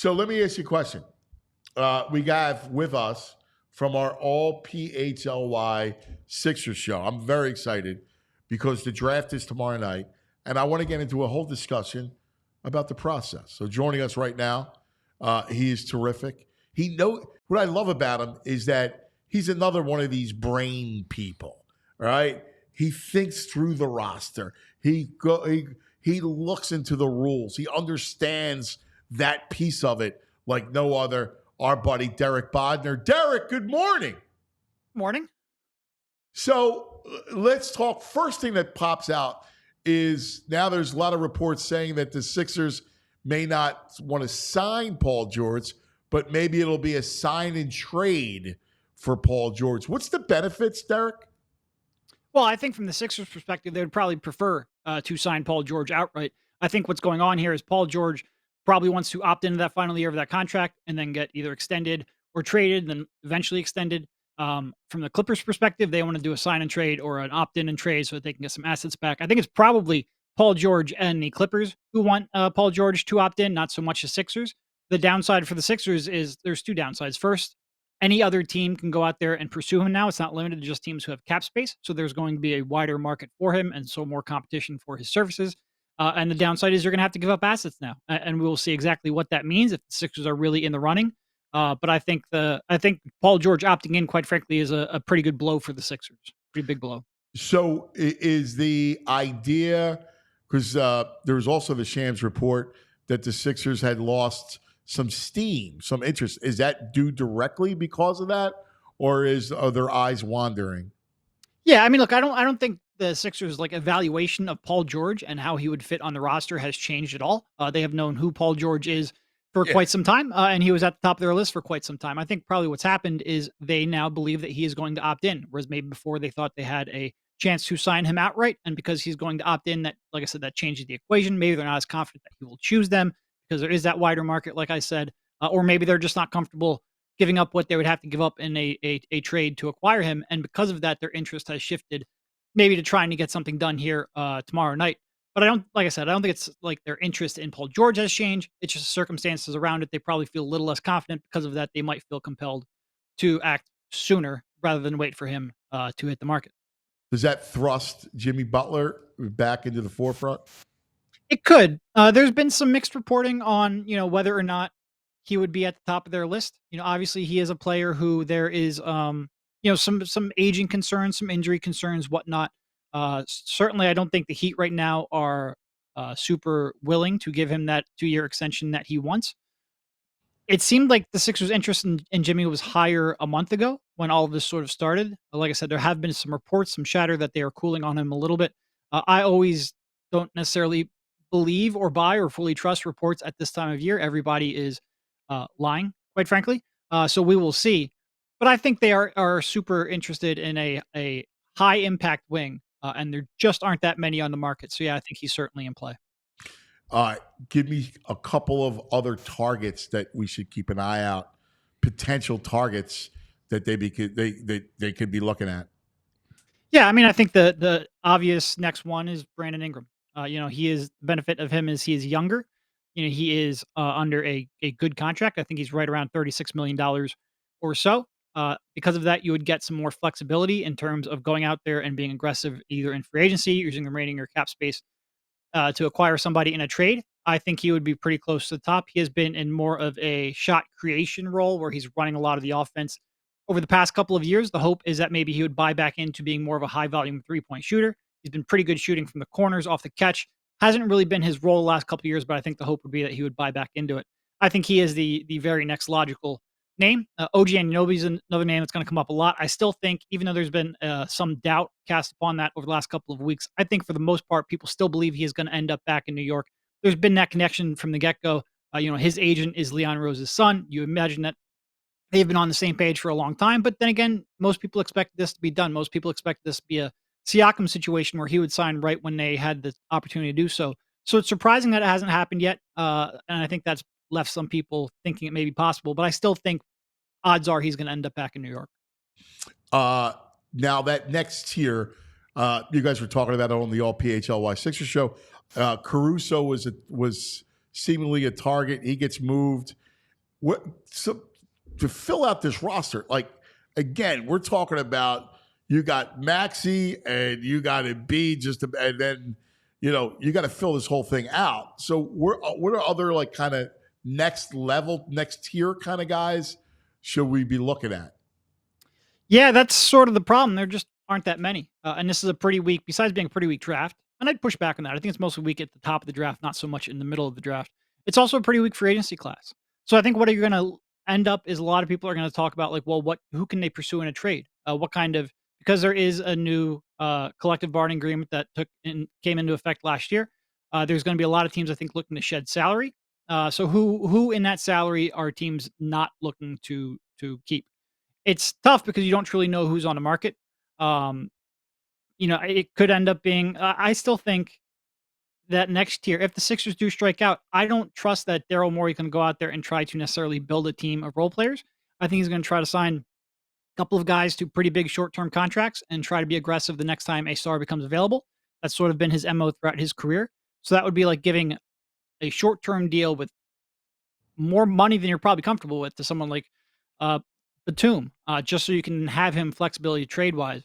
So let me ask you a question. We have with us from our all PHLY Sixers show. I'm very excited because the draft is tomorrow night, and I want to get into a whole discussion about the process. So joining us right now, he is terrific. What I love about him is that he's another one of these brain people, right? He thinks through the roster. He looks into the rules. He understands that piece of it like no other. Our buddy Derek Bodner. Derek, good morning. Morning. So let's talk. First thing that pops out is now there's a lot of reports saying that the Sixers may not want to sign Paul George, but maybe it'll be a sign and trade for Paul George. What's the benefits, Derek? Well, I think from the Sixers' perspective, they would probably prefer to sign Paul George outright. I think what's going on here is Paul George probably wants to opt into that final year of that contract and then get either extended or traded, then eventually extended. From the Clippers' perspective, they want to do a sign and trade or an opt-in and trade so that they can get some assets back. I think it's probably Paul George and the Clippers who want Paul George to opt in, not so much the Sixers. The downside for the Sixers is there's two downsides. First, any other team can go out there and pursue him now. It's not limited to just teams who have cap space. So there's going to be a wider market for him and so more competition for his services. And the downside is you're going to have to give up assets now. And we will see exactly what that means if the Sixers are really in the running. But I think Paul George opting in, quite frankly, is a pretty good blow for the Sixers. Pretty big blow. So is the idea, because there was also the Shams report that the Sixers had lost some steam, some interest. Is that due directly because of that, or are their eyes wandering? Yeah, I mean, look, I don't think the Sixers' evaluation of Paul George and how he would fit on the roster has changed at all. They have known who Paul George is for quite some time, and he was at the top of their list for quite some time. I think probably what's happened is they now believe that he is going to opt in, whereas maybe before they thought they had a chance to sign him outright, and because he's going to opt in, that, like I said, that changes the equation. Maybe they're not as confident that he will choose them because there is that wider market, like I said, or maybe they're just not comfortable giving up what they would have to give up in a trade to acquire him, and because of that, their interest has shifted maybe to trying to get something done here tomorrow night. But like I said, I don't think it's like their interest in Paul George has changed. It's just circumstances around it. They probably feel a little less confident because of that. They might feel compelled to act sooner rather than wait for him to hit the market. Does that thrust Jimmy Butler back into the forefront? It could. There's been some mixed reporting on, whether or not he would be at the top of their list. Obviously he is a player who there is, some aging concerns, some injury concerns, whatnot. Certainly I don't think the Heat right now are super willing to give him that 2-year extension that he wants. It seemed like the Sixers' interest in Jimmy was higher a month ago when all of this sort of started. Like I said, there have been some reports, some chatter that they are cooling on him a little bit. I always don't necessarily believe or buy or fully trust reports at this time of year. Everybody is lying, quite frankly. So we will see. But I think they are super interested in a high impact wing, and there just aren't that many on the market. So yeah, I think he's certainly in play. Give me a couple of other targets that we should keep an eye out. Potential targets that they could be looking at. Yeah, I mean, I think the obvious next one is Brandon Ingram. The benefit of him is he is younger. He is under a good contract. I think he's right around $36 million or so. Because of that, you would get some more flexibility in terms of going out there and being aggressive, either in free agency, using the remaining or cap space to acquire somebody in a trade. I think he would be pretty close to the top. He has been in more of a shot creation role where he's running a lot of the offense over the past couple of years. The hope is that maybe he would buy back into being more of a high volume 3-point shooter. He's been pretty good shooting from the corners off the catch. Hasn't really been his role the last couple of years, but I think the hope would be that he would buy back into it. I think he is the very next logical name. OG Anunoby is another name that's going to come up a lot. I still think, even though there's been some doubt cast upon that over the last couple of weeks, I think for the most part, people still believe he is going to end up back in New York. There's been that connection from the get-go. His agent is Leon Rose's son. You imagine that they've been on the same page for a long time. But then again, most people expect this to be done. Most people expect this to be a Siakam situation where he would sign right when they had the opportunity to do so. So it's surprising that it hasn't happened yet. And I think that's left some people thinking it may be possible. But I still think odds are he's going to end up back in New York. Now that next tier, you guys were talking about it on the All PHLY Sixers show. Caruso was seemingly a target. He gets moved. what so to fill out this roster, like again, we're talking about you got Maxi and you got Embiid and then you got to fill this whole thing out. So what are other like kind of next level, next tier kind of guys should we be looking at? Yeah, that's sort of the problem. There just aren't that many. And this is a pretty weak, besides being a pretty weak draft, and I'd push back on that. I think it's mostly weak at the top of the draft, not so much in the middle of the draft. It's also a pretty weak free agency class. So I think what you're going to end up is a lot of people are going to talk about like, well, who can they pursue in a trade? What kind of, because there is a new collective bargaining agreement that came into effect last year. There's going to be a lot of teams I think looking to shed salary. So who in that salary are teams not looking to keep? It's tough because you don't truly know who's on the market. Um, it could end up being I still think that next year, if the Sixers do strike out, I don't trust that Daryl Morey can go out there and try to necessarily build a team of role players. I think he's going to try to sign a couple of guys to pretty big short-term contracts and try to be aggressive the next time a star becomes available. That's sort of been his MO throughout his career. So that would be like giving a short-term deal with more money than you're probably comfortable with to someone like uh, Batum, just so you can have him flexibility trade wise.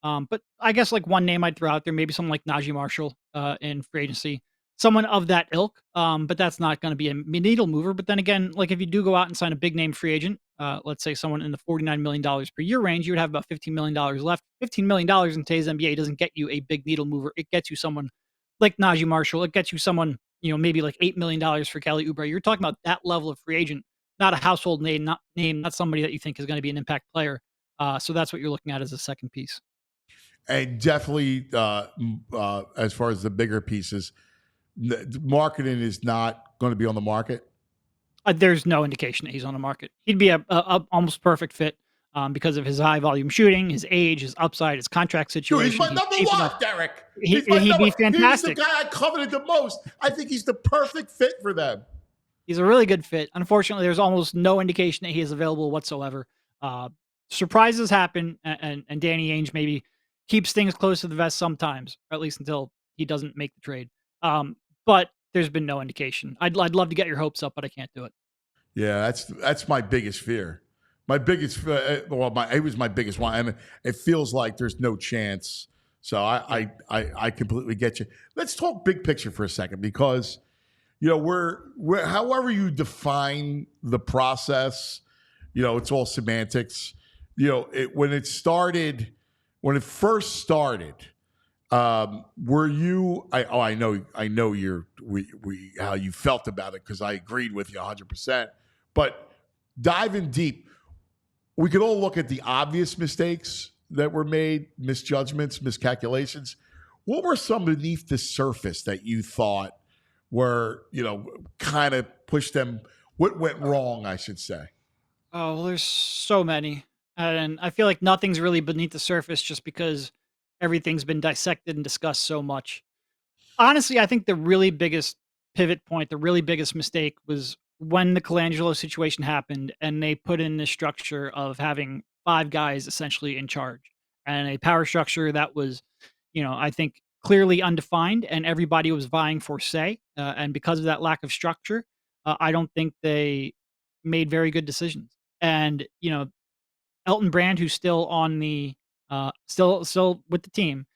But I guess like one name I'd throw out there, maybe someone like Najee Marshall in free agency, someone of that ilk. But that's not going to be a needle mover. But then again, like if you do go out and sign a big name free agent, let's say someone in the $49 million per year range, you would have about $15 million left. $15 million in today's NBA doesn't get you a big needle mover. It gets you someone like Najee Marshall. It gets you someone, maybe like $8 million for Kelly Oubre. You're talking about that level of free agent, not a household name, not somebody that you think is going to be an impact player. So that's what you're looking at as a second piece. And definitely, as far as the bigger pieces, marketing is not going to be on the market. There's no indication that he's on the market. He'd be a almost perfect fit because of his high volume shooting, his age, his upside, his contract Dude, he's situation. my He's number cheap one, enough. Derek. He, He's my he'd number. be He's the fantastic. guy I coveted the most. I think he's the perfect fit for them. He's a really good fit. Unfortunately, there's almost no indication that he is available whatsoever. Uh, Surprises happen, and Danny Ainge maybe keeps things close to the vest sometimes, or at least until he doesn't make the trade. But there's been no indication. I'd love to get your hopes up, but I can't do it. Yeah, that's my biggest fear. My biggest, it was my biggest one. I mean, it feels like there's no chance. So I completely get you. Let's talk big picture for a second because we're however you define the process, it's all semantics. When it first started, were you? I know we how you felt about it because I agreed with you 100%. But diving deep, we could all look at the obvious mistakes that were made, misjudgments, miscalculations. What were some beneath the surface that you thought were, kind of pushed them? What went wrong, I should say? Oh, well, there's so many. And I feel like nothing's really beneath the surface just because everything's been dissected and discussed so much. Honestly, I think the really biggest pivot point, the really biggest mistake was when the Colangelo situation happened and they put in this structure of having five guys essentially in charge and a power structure that was, I think clearly undefined and everybody was vying for say. And because of that lack of structure, I don't think they made very good decisions. And, Elton Brand, who's still on the, still with the team,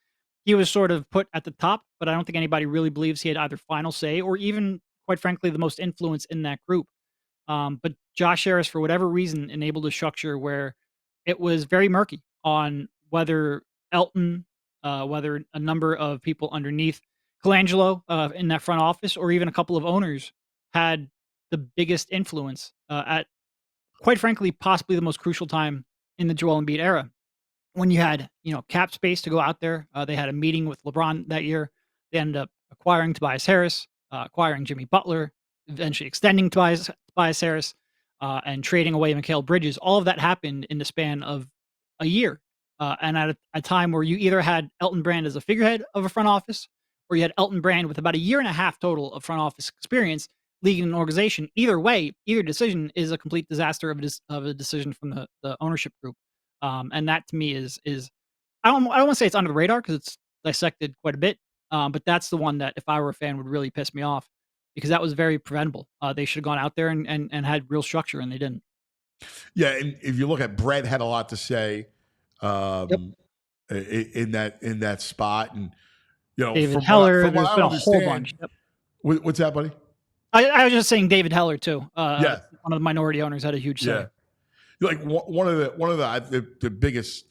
he was sort of put at the top, but I don't think anybody really believes he had either final say or even, quite frankly, the most influence in that group. But Josh Harris, for whatever reason, enabled a structure where it was very murky on whether Elton, whether a number of people underneath Colangelo in that front office, or even a couple of owners had the biggest influence at, quite frankly, possibly the most crucial time in the Joel Embiid era when you had, cap space to go out there. They had a meeting with LeBron that year. They ended up acquiring Tobias Harris, acquiring Jimmy Butler, eventually extending Tobias Harris, and trading away Mikal Bridges. All of that happened in the span of a year, and at a time where you either had Elton Brand as a figurehead of a front office, or you had Elton Brand with about a year and a half total of front office experience leading an organization. Either way, either decision is a complete disaster of a decision from the ownership group. And that to me is I don't want to say it's under the radar because it's dissected quite a bit. But that's the one that if I were a fan would really piss me off. because that was very preventable. They should have gone out there and had real structure, and they didn't. Yeah, and if you look at Brett had a lot to say Yep. um, in that spot, and David Heller, from what there's I been a whole bunch. understand, Yep. what's that, buddy? I was just saying David Heller too. Yeah, One of the minority owners had a huge yeah. say. Like one of the biggest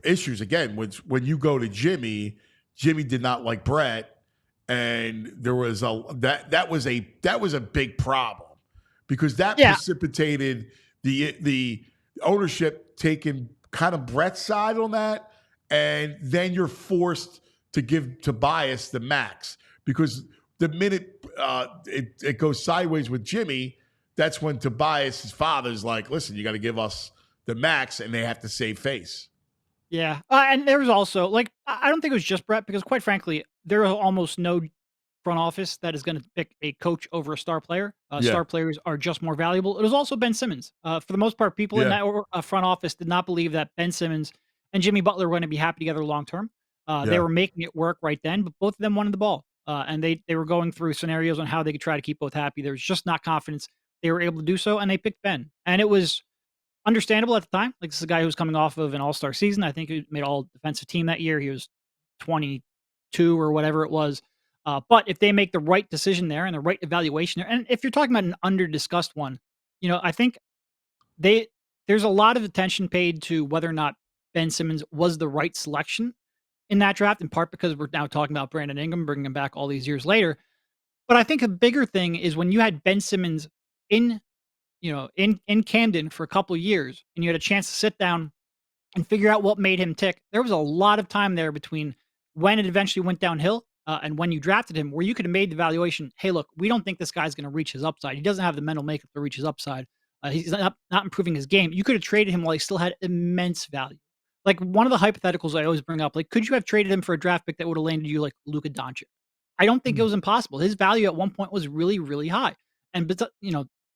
issues again was when you go to Jimmy. Jimmy did not like Brett, and there was that was a big problem because that Yeah, precipitated the ownership taking kind of Brett's side on that, and then you're forced to give Tobias the max because the minute it goes sideways with Jimmy, that's when Tobias, his father's like, listen, you got to give us the max, and they have to save face. yeah. And there was also like I don't think it was just Brett because quite frankly, there was almost no front office that is going to pick a coach over a star player. Yeah, Star players are just more valuable. It was also Ben Simmons. For the most part, people in yeah, that front office did not believe that Ben Simmons and Jimmy Butler were going to be happy together long term. They yeah. were making it work right then, but both of them wanted the ball, and they were going through scenarios on how they could try to keep both happy. There was just not confidence they were able to do so, and they picked Ben, and it was understandable at the time. Like, this is a guy who was coming off of an all-star season. I think he made all defensive team that year. He was 22 or whatever it was. But if they make the right decision there and the right evaluation there, and if you're talking about an under-discussed one, I think they there's a lot of attention paid to whether or not Ben Simmons was the right selection in that draft, in part because we're now talking about Brandon Ingram, bringing him back all these years later. But I think a bigger thing is when you had Ben Simmons in in Camden for a couple of years, and you had a chance to sit down and figure out what made him tick. There was a lot of time there between when it eventually went downhill and when you drafted him, where you could have made the valuation. Hey, look, we don't think this guy's going to reach his upside. He doesn't have the mental makeup to reach his upside. He's not improving his game. You could have traded him while he still had immense value. Like one of the hypotheticals I always bring up, like, could you have traded him for a draft pick that would have landed you like Luka Doncic? I don't think it was impossible. His value at one point was really, really high. And but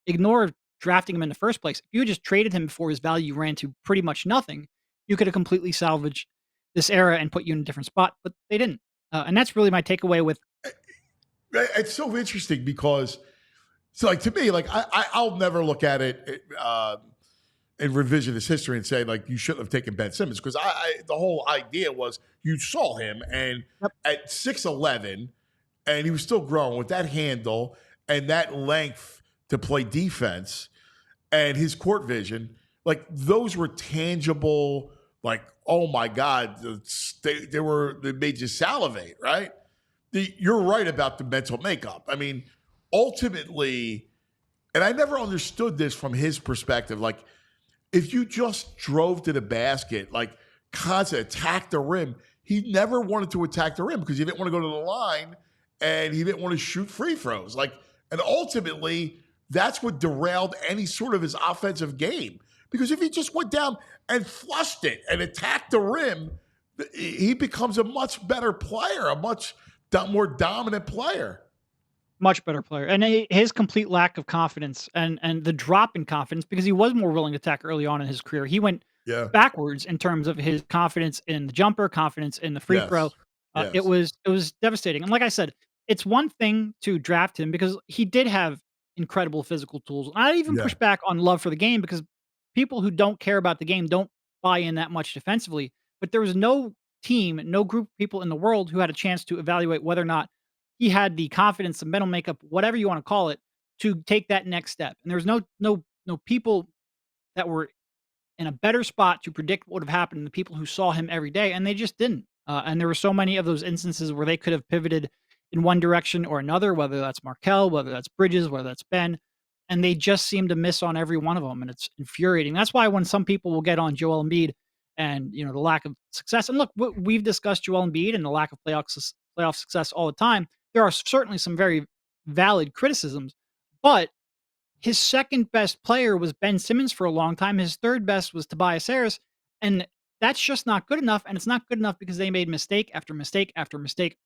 ignore drafting him in the first place. If you had just traded him before his value ran to pretty much nothing, you could have completely salvaged this era and put you in a different spot, but they didn't. And that's really my takeaway with. It's so interesting because, so like to me, like I'll never look at it in revisionist history and say like you shouldn't have taken Ben Simmons because the whole idea was you saw him and Yep. at 6'11", and he was still growing with that handle and that length to play defense and his court vision, like those were tangible. Like, oh my God, they made you salivate, right? You're right about the mental makeup. I mean, ultimately, and I never understood this from his perspective. Like, if you just drove to the basket, like constant attack the rim, he never wanted to attack the rim because he didn't want to go to the line and he didn't want to shoot free throws. Like, and ultimately, that's what derailed any sort of his offensive game. Because if he just went down and flushed it and attacked the rim, he becomes a much better player, a much more dominant player. Much better player, and his complete lack of confidence and the drop in confidence because he was more willing to attack early on in his career. He went Yeah. backwards in terms of his confidence in the jumper, confidence in the free throw. Yes. It Yes. was devastating. And like I said, it's one thing to draft him because he did have incredible physical tools. I even push Yeah. back on love for the game because people who don't care about the game don't buy in that much defensively. But there was no team, no group of people in the world who had a chance to evaluate whether or not he had the confidence, the mental makeup, whatever you want to call it, to take that next step. And there was no people that were in a better spot to predict what would have happened than the people who saw him every day, and they just didn't. And there were so many of those instances where they could have pivoted in one direction or another, whether that's Markel, whether that's Bridges, whether that's Ben, and they just seem to miss on every one of them, and it's infuriating. That's why when some people will get on Joel Embiid and the lack of success, and look, we've discussed Joel Embiid and the lack of playoff success all the time. There are certainly some very valid criticisms, but his second best player was Ben Simmons for a long time. His third best was Tobias Harris, and that's just not good enough. And it's not good enough because they made mistake after mistake after mistake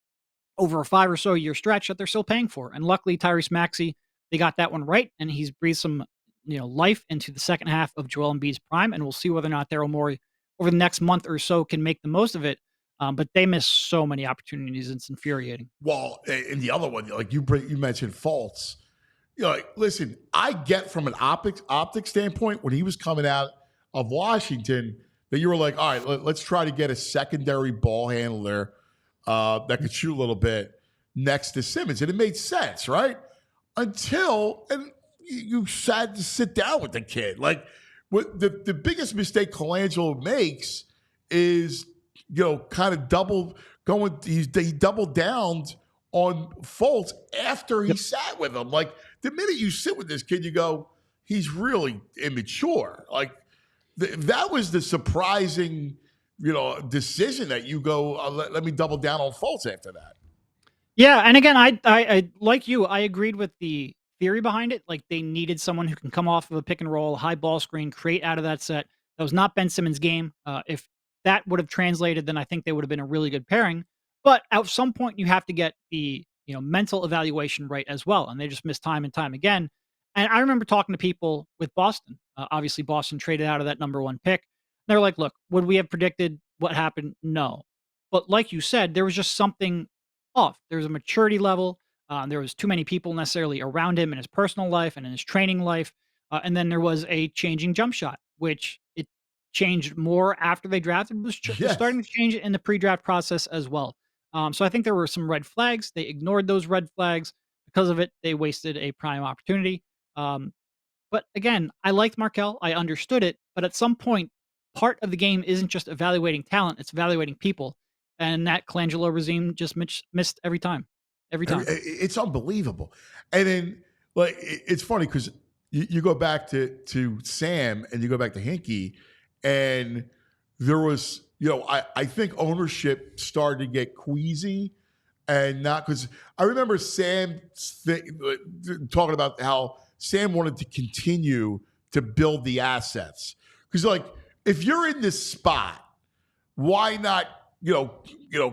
over a 5 or so year stretch that they're still paying for. And luckily, Tyrese Maxey, they got that one right, and he's breathed some life into the second half of Joel Embiid's prime. And we'll see whether or not Daryl Morey over the next month or so can make the most of it. But they miss so many opportunities. It's infuriating. Well, and the other one, like you mentioned, Fultz. Like, listen, I get from an optic standpoint when he was coming out of Washington that you were like, all right, let's try to get a secondary ball handler that could shoot a little bit next to Simmons, and it made sense, right? Until and you had to sit down with the kid. Like, what the biggest mistake Colangelo makes is kind of he doubled down on Fultz after he sat with him. Like, the minute you sit with this kid, you go, he's really immature. Like, that was the surprising, decision that you go, let me double down on Fultz after that. Yeah, and again, I like you, I agreed with the theory behind it. Like, they needed someone who can come off of a pick and roll, high ball screen, create out of that set. That was not Ben Simmons' game. If that would have translated, then I think they would have been a really good pairing. But at some point, you have to get the mental evaluation right as well, and they just missed time and time again. And I remember talking to people with Boston. Obviously, Boston traded out of that number one pick. They're like, "Look, would we have predicted what happened? No." But like you said, there was just something off. There was a maturity level. There was too many people necessarily around him in his personal life and in his training life. And then there was a changing jump shot, which it changed more after they drafted. Was Yes. starting to change in the pre-draft process as well. So I think there were some red flags. They ignored those red flags. Because of it, they wasted a prime opportunity. Um, but again, I liked Markel. I understood it. But at some point, part of the game isn't just evaluating talent, it's evaluating people. And that Colangelo regime just missed every time. Every time. It's unbelievable. And then, like, it's funny because you go back to Sam and you go back to Hinkie, and there was, I think ownership started to get queasy, and not because I remember Sam talking about how Sam wanted to continue to build the assets. Because, like, if you're in this spot, why not,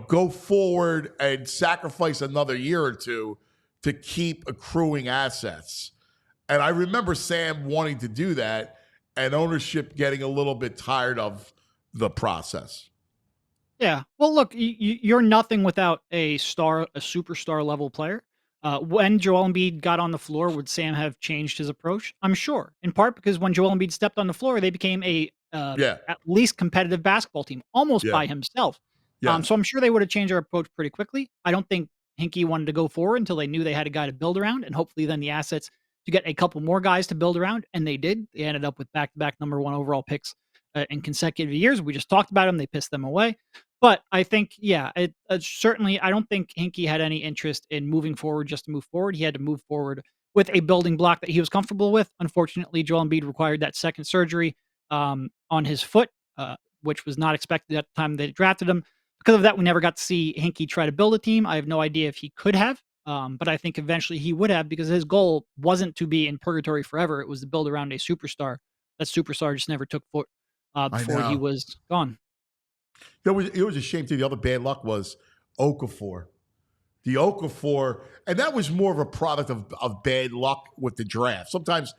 go forward and sacrifice another year or two to keep accruing assets? And I remember Sam wanting to do that and ownership getting a little bit tired of the process. Yeah. Well, look, you're nothing without a superstar level player. When Joel Embiid got on the floor, would Sam have changed his approach? I'm sure, in part because when Joel Embiid stepped on the floor, they became a Yeah. at least competitive basketball team, almost Yeah. by himself. Yes. So I'm sure they would have changed their approach pretty quickly. I don't think Hinkie wanted to go forward until they knew they had a guy to build around, and hopefully then the assets to get a couple more guys to build around, and they did. They ended up with back-to-back number one overall picks in consecutive years. We just talked about them; they pissed them away. But I think, yeah, certainly, I don't think Hinkie had any interest in moving forward just to move forward. He had to move forward with a building block that he was comfortable with. Unfortunately, Joel Embiid required that second surgery on his foot, which was not expected at the time they drafted him. Because of that, we never got to see Hinkie try to build a team. I have no idea if he could have, but I think eventually he would have, because his goal wasn't to be in purgatory forever. It was to build around a superstar. That superstar just never took foot I before he know. was gone. It was a shame too. The other bad luck was Okafor. The Okafor, and that was more of a product of bad luck with the draft. Sometimes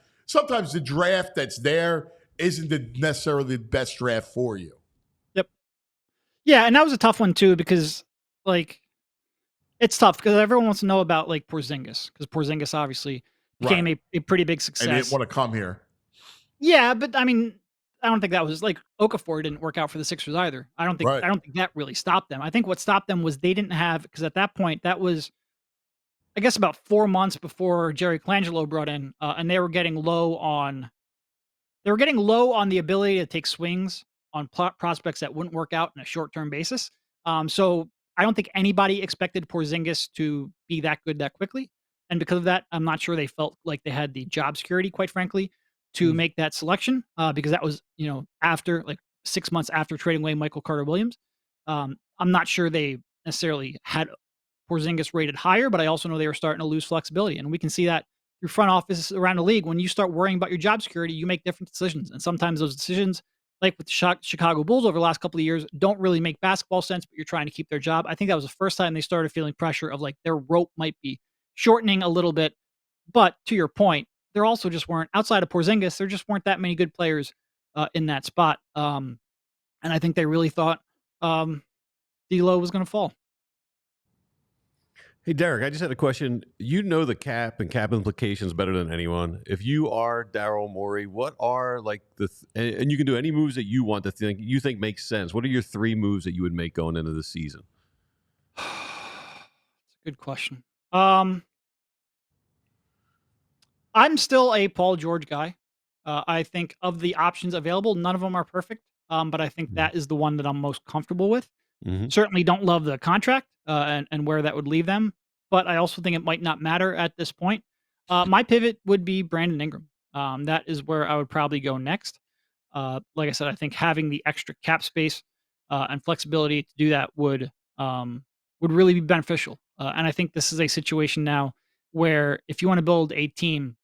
the draft that's there isn't necessarily the best draft for you. Yep. Yeah, and that was a tough one too because, like, it's tough because everyone wants to know about, like, Porzingis, because Porzingis obviously became Right. a pretty big And he didn't success. want to come here. Yeah, but I mean, I don't think that was like Okafor didn't work out for the Sixers either. Right. I don't think that really stopped them. I think what stopped them was they didn't have, because at that point that was, I guess, about 4 months before Jerry Colangelo brought in, and they were getting low on the ability to take swings on prospects that wouldn't work out in a short-term basis. So I don't think anybody expected Porzingis to be that good that quickly, and because of that, I'm not sure they felt like they had the job security, quite frankly, to Mm. make that selection, because that was, after, like, 6 months after trading away Michael Carter Williams. I'm not sure they necessarily had Porzingis rated higher, but I also know they were starting to lose flexibility, and we can see that through front offices around the league. When you start worrying about your job security, you make different decisions, and sometimes those decisions, like with the Chicago Bulls over the last couple of years, don't really make basketball sense, but you're trying to keep their job. I think that was the first time they started feeling pressure of, like, their rope might be shortening a little bit. But to your point, there also just weren't, outside of Porzingis, there just weren't that many good players in that spot. And I think they really thought, um, D'Lo was going to fall. Hey, Derek, I just had a question. You know the cap and cap implications better than anyone. If you are Daryl Morey, what are like and you can do any moves that you want to think you think makes sense. What are your 3 moves that you would make going into the season? That's a good question. I'm still a Paul George guy. I think of the options available, none of them are perfect, but I think that is the one that I'm most comfortable with. Mm-hmm. Certainly don't love the contract, and where that would leave them, but I also think it might not matter at this point. My pivot would be Brandon Ingram. That is where I would probably go next. Like I said, I think having the extra cap space, and flexibility to do that would really be beneficial. And I think this is a situation now where if you wanna build a team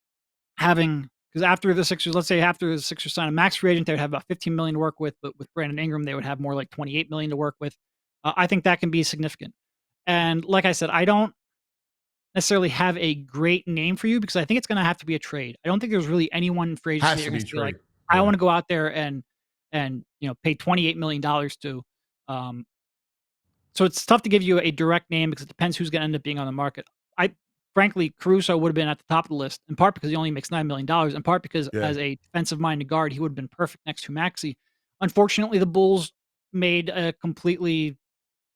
having, because after the Sixers, let's say after the Sixers sign a max free agent, they would have about 15 million to work with, but with Brandon Ingram, they would have more like 28 million to work with. I think that can be significant. And like I said, I don't necessarily have a great name for you because I think it's going to have to be a trade. I don't think there's really anyone in free agency Has that to you're going be to be like, trade. I Yeah. want to go out there and pay $28 million to. Um, so it's tough to give you a direct name because it depends who's going to end up being on the market. I frankly, Caruso would have been at the top of the list in part because he only makes $9 million, in part because Yeah. as a defensive minded guard, he would have been perfect next to Maxey. Unfortunately, the Bulls made a completely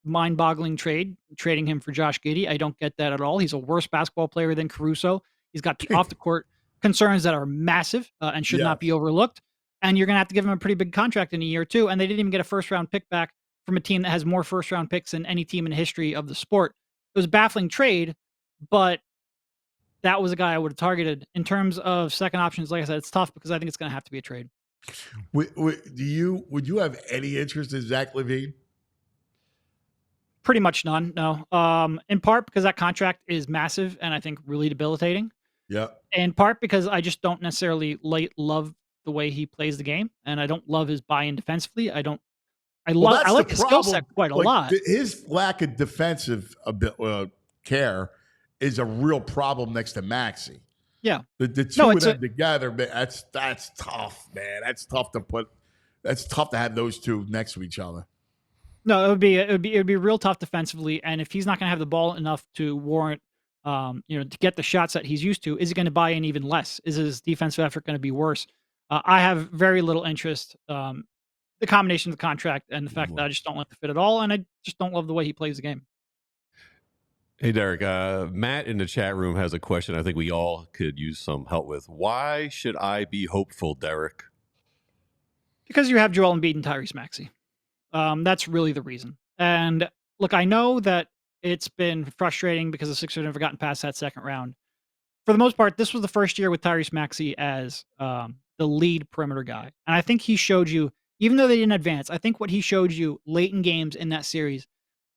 mind-boggling trade, trading him for Josh Giddey. I don't get that at all. He's a worse basketball player than Caruso. He's got the off the court concerns that are massive, and should not be Yes. overlooked. And you're going to have to give him a pretty big contract in a year too. And they didn't even get a first round pick back from a team that has more first round picks than any team in the history of the sport. It was a baffling trade, but that was a guy I would have targeted. In terms of second options, like I said, it's tough because I think it's going to have to be a trade. Would you have any interest in Zach LaVine? Pretty much none. No. In part because that contract is massive and I think really debilitating. Yeah. In part because I just don't necessarily love the way he plays the game, and I don't love his buy-in defensively. I don't. I Well, love. I that's the like his skill set problem. quite a Like lot. his lack of defensive care is a real problem next to Maxey. Yeah. The two No, of it's them together, man, that's tough, man. That's tough to put. That's tough to have those two next to each other. no. It would be real tough defensively, and if he's not going to have the ball enough to warrant, to get the shots that he's used to, is he going to buy in even less? Is his defensive effort going to be worse? I have very little interest. The combination of the contract and the fact that I just don't like the fit at all, and I just don't love the way he plays the game. Hey, Derek, Matt in the chat room has a question I think we all could use some help with. Why should I be hopeful, Derek? Because you have Joel Embiid and Tyrese Maxey. That's really the reason. And look, I know that it's been frustrating because the Sixers have never gotten past that second round. For the most part, this was the first year with Tyrese Maxey as the lead perimeter guy. And I think he showed you, even though they didn't advance, I think what he showed you late in games in that series,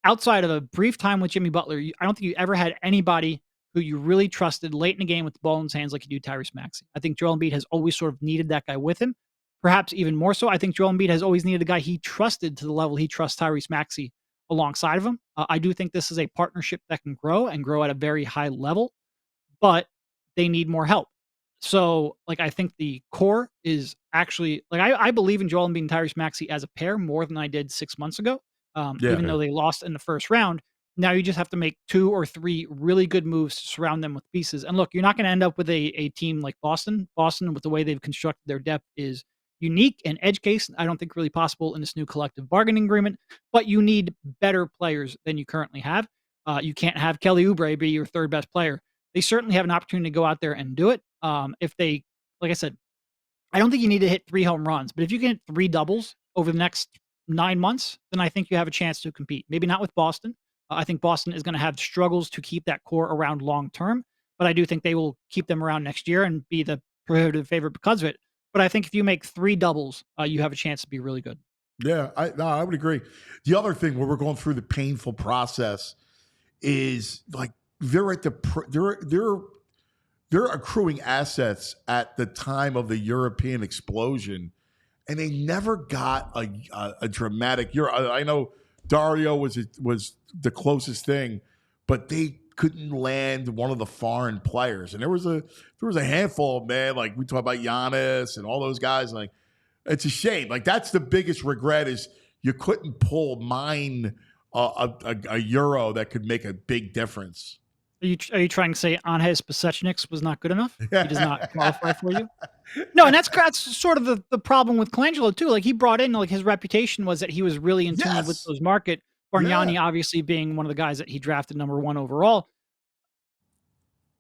outside of a brief time with Jimmy Butler, I don't think you ever had anybody who you really trusted late in the game with the ball in his hands like you do Tyrese Maxey. I think Joel Embiid has always sort of needed that guy with him. Perhaps even more so, I think Joel Embiid has always needed a guy he trusted to the level he trusts Tyrese Maxey alongside of him. I do think this is a partnership that can grow and grow at a very high level, but they need more help. So, like, I think the core is actually like I believe in Joel Embiid and Tyrese Maxey as a pair more than I did 6 months ago. Even Yeah. though they lost in the first round, now you just have to make 2 or 3 really good moves to surround them with pieces. And look, you're not going to end up with a team like Boston. Boston, with the way they've constructed their depth, is unique and edge case. I don't think really possible in this new collective bargaining agreement. But you need better players than you currently have. You can't have Kelly Oubre be your third best player. They certainly have an opportunity to go out there and do it. If they, like I said, I don't think you need to hit 3 home runs, but if you can hit 3 doubles over the next 9 months, then I think you have a chance to compete. Maybe not with Boston. I think Boston is going to have struggles to keep that core around long term, but I do think they will keep them around next year and be the prohibitive favorite because of it. But I think if you make 3 doubles, you have a chance to be really good. Yeah, I would agree. The other thing where we're going through the painful process is like they're at they're accruing assets at the time of the European explosion, and they never got a dramatic year. I know Dario was the closest thing, but they couldn't land one of the foreign players, and there was a handful of, man, like we talk about Giannis and all those guys. Like, it's a shame. Like, that's the biggest regret is you couldn't pull mine a Euro that could make a big difference. Are you trying to say Anhes Pasechniks was not good enough? He does not qualify for you? No, and that's sort of the problem with Colangelo too. Like he brought in, like his reputation was that he was really in tune with those market. Bargnani obviously being one of the guys that he drafted #1 overall.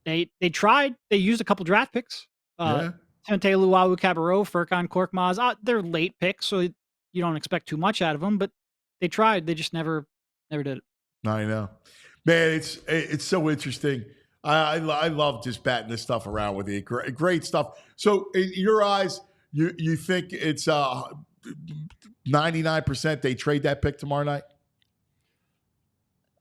They tried. They used a couple draft picks. Tente Luau Cabarro, Furkan Korkmaz. They're late picks, so you don't expect too much out of them. But they tried. They just never did it. I know, man. It's so interesting. I love just batting this stuff around with you. Great stuff. So, in your eyes, you think it's 99% they trade that pick tomorrow night?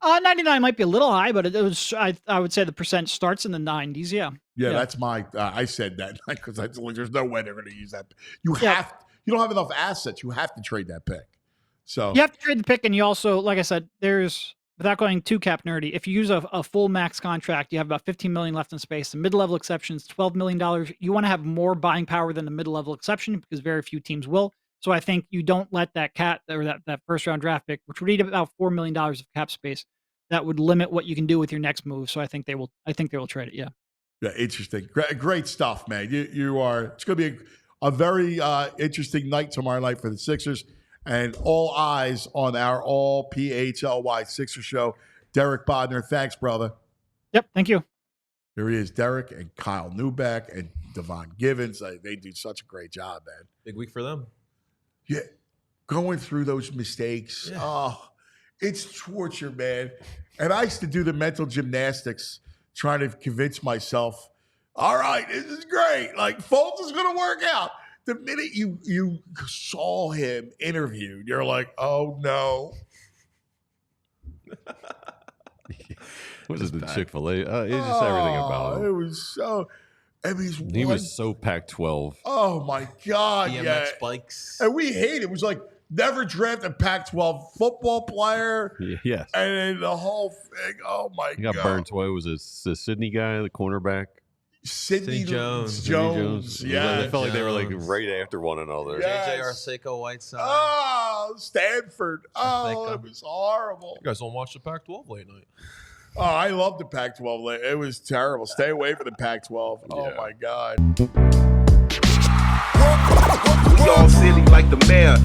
99 might be a little high, but it was. I would say the percent starts in the 90s. Yeah. Yeah, that's my. I said that because there's no way they're going to use that. You don't have enough assets. You have to trade that pick. So you have to trade the pick, and you also, like I said, without going too cap nerdy, if you use a full max contract, you have about $15 million left in space. The mid-level exception is $12 million. You want to have more buying power than the mid-level exception because very few teams will. So I think you don't let that that first round draft pick, which would eat about $4 million of cap space, that would limit what you can do with your next move. So I think they will trade it. Yeah. Yeah, interesting. Great stuff, man. You are. It's going to be a very interesting night tomorrow night for the Sixers, and all eyes on our all PHLY Sixers show. Derek Bodner, thanks, brother. Yep, thank you. Here he is, Derek and Kyle Newbeck and Devon Givens. They do such a great job, man. Big week for them. Yeah, going through those mistakes. Yeah. Oh, it's torture, man. And I used to do the mental gymnastics, trying to convince myself, all right, this is great. Like, Fultz is going to work out. The minute you saw him interviewed, you're like, oh, no. What is the Chick-fil-A? It's just everything about him. It was so... I mean, he was so Pac-12. Oh, my God. BMX bikes. And we hate it. It was like, never draft a Pac-12 football player. Yes. And then the whole thing. Oh, my God. He got burned twice. Was it the Sydney guy, the cornerback? Sidney Jones. Yeah. It felt like they were like right after one another. Yes. J.J. Arcega-Whiteside. Oh, Stanford. Oh, it was horrible. You guys don't watch the Pac-12 late night. Oh, I love the Pac-12. It was terrible. Stay away from the Pac-12. Oh, my God. We all silly like the mayor.